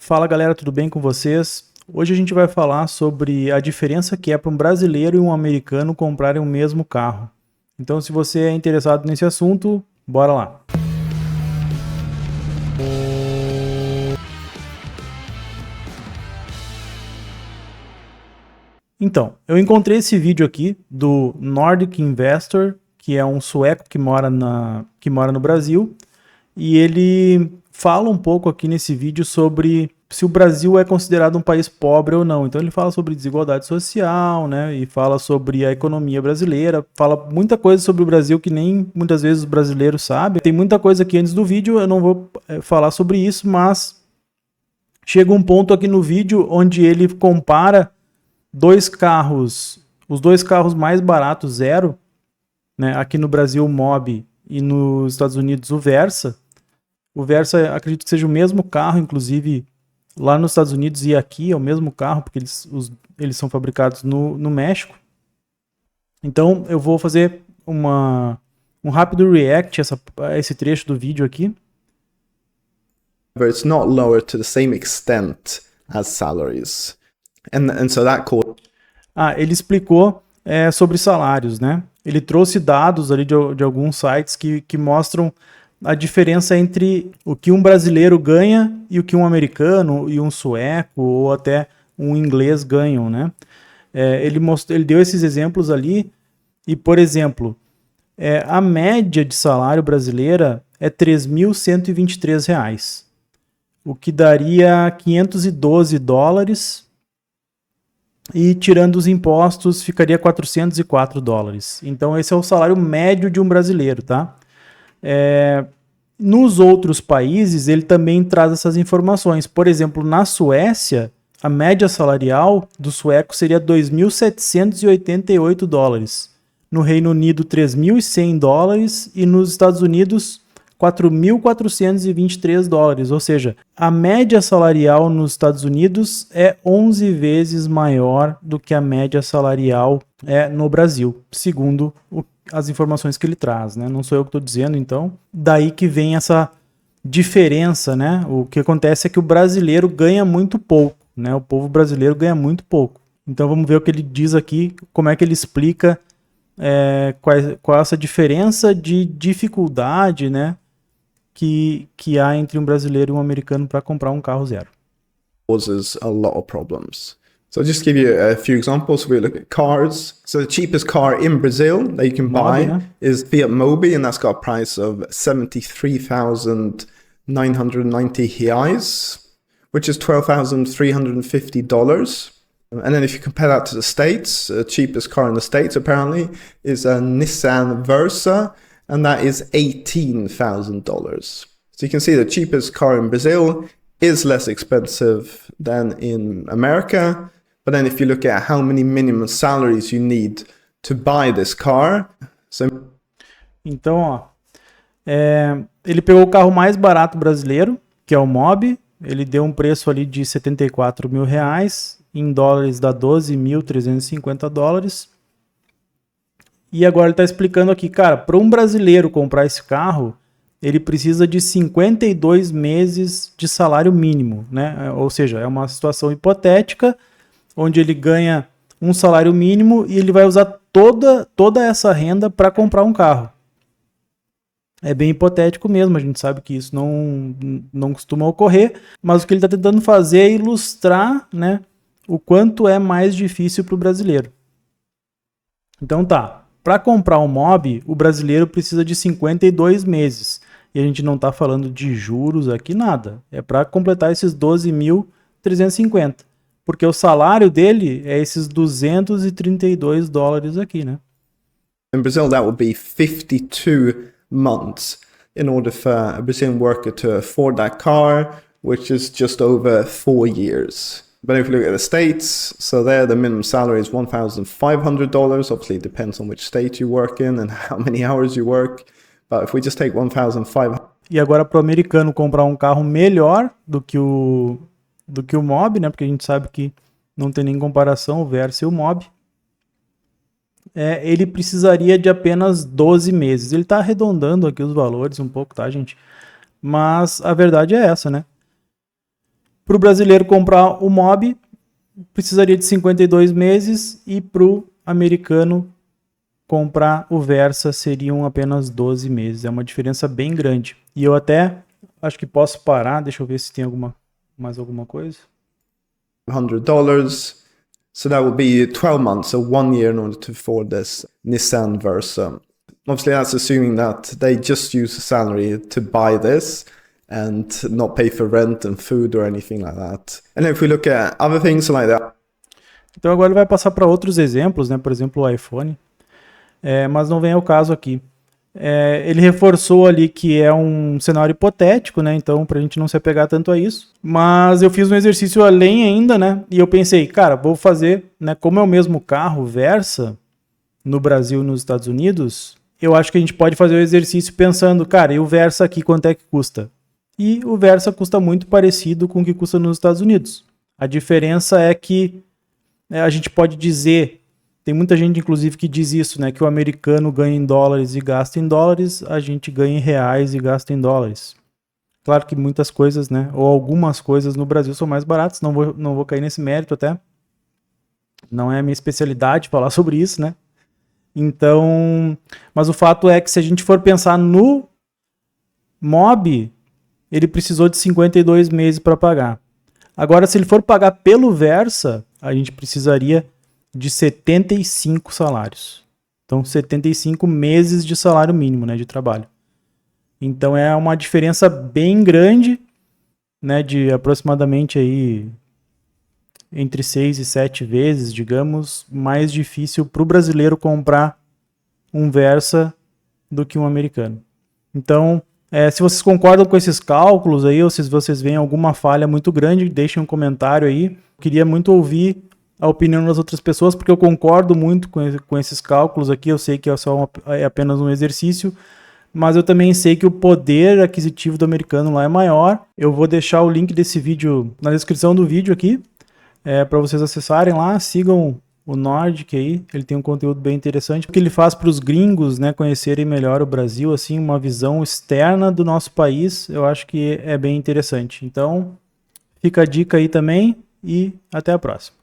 Fala galera, tudo bem com vocês? Hoje a gente vai falar sobre a diferença que é para um brasileiro e um americano comprarem o mesmo carro. Então, se você é interessado nesse assunto, bora lá! Então, eu encontrei esse vídeo aqui do Nordic Investor, que é um sueco que mora no Brasil, e ele fala um pouco aqui nesse vídeo sobre se o Brasil é considerado um país pobre ou não. Então ele fala sobre desigualdade social, né, e fala sobre a economia brasileira, fala muita coisa sobre o Brasil que nem muitas vezes os brasileiros sabem. Tem muita coisa aqui antes do vídeo, eu não vou falar sobre isso, mas chega um ponto aqui no vídeo onde ele compara dois carros, os dois carros mais baratos, zero, né, aqui no Brasil o Mobi e nos Estados Unidos o Versa. O Versa, acredito que seja o mesmo carro, inclusive lá nos Estados Unidos e aqui é o mesmo carro, porque eles são fabricados no México. Então eu vou fazer um rápido react a esse trecho do vídeo aqui. But it's not lowered to the same extent as salaries. And so that caused... Ele explicou sobre salários, né? Ele trouxe dados ali de alguns sites que mostram a diferença entre o que um brasileiro ganha e o que um americano e um sueco ou até um inglês ganham, né? Ele deu esses exemplos ali e, por exemplo, a média de salário brasileira é R$ 3.123, o que daria $512 e tirando os impostos ficaria $404. Então esse é o salário médio de um brasileiro, tá? Nos outros países ele também traz essas informações. Por exemplo, na Suécia, a média salarial do sueco seria $2.788. No Reino Unido, $3.100 e nos Estados Unidos, $4.423. Ou seja, a média salarial nos Estados Unidos é 11 vezes maior do que a média salarial no Brasil, segundo as informações que ele traz, né? Não sou eu que estou dizendo, então. Daí que vem essa diferença, né? O que acontece é que o brasileiro ganha muito pouco, né? O povo brasileiro ganha muito pouco. Então vamos ver o que ele diz aqui, como é que ele explica qual é essa diferença de dificuldade, né? Que há entre um brasileiro e um americano para comprar um carro zero. Causes a lot of problems. So I'll just give you a few examples. We look at cars. So the cheapest car in Brazil that you can buy is Fiat Mobi, and that's got a price of 73,990 reais, which is $12,350. And then if you compare that to the States, the cheapest car in the States apparently is a Nissan Versa, and that is $18,000. So you can see the cheapest car in Brazil is less expensive than in America. But then if you look at how many minimum salaries you need to buy this car... Então, ó, ele pegou o carro mais barato brasileiro, que é o Mobi. Ele deu um preço ali de R$74 mil. Em dólares dá $12.350. E agora ele está explicando aqui, cara, para um brasileiro comprar esse carro, ele precisa de 52 meses de salário mínimo, né? Ou seja, é uma situação hipotética, onde ele ganha um salário mínimo e ele vai usar toda essa renda para comprar um carro. É bem hipotético mesmo, a gente sabe que isso não costuma ocorrer, mas o que ele está tentando fazer é ilustrar, né, o quanto é mais difícil para o brasileiro. Então tá, para comprar um Mobi, o brasileiro precisa de 52 meses. E a gente não está falando de juros aqui, nada. É para completar esses $12.350. Porque o salário dele é esses $232 aqui, né? In Brazil, that would be 52 months in order for a Brazilian worker to afford that car, which is just over 4 years. But if you look at the States, so there the minimum salary is $1,500. Obviously, it depends on which state you work in and how many hours you work. But if we just take $1,500... E agora para o americano comprar um carro melhor do que o Mobi, né? Porque a gente sabe que não tem nem comparação o Versa e o Mobi. Ele precisaria de apenas 12 meses. Ele está arredondando aqui os valores um pouco, tá, gente? Mas a verdade é essa, né? Para o brasileiro comprar o MOB, precisaria de 52 meses e para o americano comprar o Versa seriam apenas 12 meses. É uma diferença bem grande. E eu até acho que posso parar, deixa eu ver se tem mais alguma coisa. $100. So that would be 12 months, so 1 year in order to afford this Nissan Versa. Obviously, that's assuming that they just use the salary to buy this and not pay for rent and food or anything like that. And if we look at other things like that. Então agora ele vai passar para outros exemplos, né? Por exemplo, o iPhone. Mas não vem ao caso aqui. Ele reforçou ali que é um cenário hipotético, né? Então, pra gente não se apegar tanto a isso. Mas eu fiz um exercício além ainda, né? E eu pensei, cara, vou fazer, né? Como é o mesmo carro, Versa, no Brasil e nos Estados Unidos, eu acho que a gente pode fazer o exercício pensando, cara, e o Versa aqui quanto é que custa? E o Versa custa muito parecido com o que custa nos Estados Unidos. A diferença é que a gente pode dizer, tem muita gente inclusive que diz isso, né, que o americano ganha em dólares e gasta em dólares, a gente ganha em reais e gasta em dólares. Claro que muitas coisas, né, ou algumas coisas no Brasil são mais baratas, não vou cair nesse mérito até. Não é a minha especialidade falar sobre isso, né? Então, mas o fato é que se a gente for pensar no MOB, ele precisou de 52 meses para pagar. Agora, se ele for pagar pelo Versa, a gente precisaria de 75 salários. Então, 75 meses de salário mínimo, né, de trabalho. Então, é uma diferença bem grande, né, de aproximadamente aí entre 6 e 7 vezes, digamos, mais difícil para o brasileiro comprar um Versa do que um americano. Então, se vocês concordam com esses cálculos aí, ou se vocês veem alguma falha muito grande, deixem um comentário aí. Queria muito ouvir a opinião das outras pessoas, porque eu concordo muito com esses cálculos aqui. Eu sei que é apenas um exercício, mas eu também sei que o poder aquisitivo do americano lá é maior. Eu vou deixar o link desse vídeo na descrição do vídeo aqui, para vocês acessarem lá. Sigam o Nordic aí, ele tem um conteúdo bem interessante, porque ele faz para os gringos, né, conhecerem melhor o Brasil, assim, uma visão externa do nosso país. Eu acho que é bem interessante. Então, fica a dica aí também e até a próxima.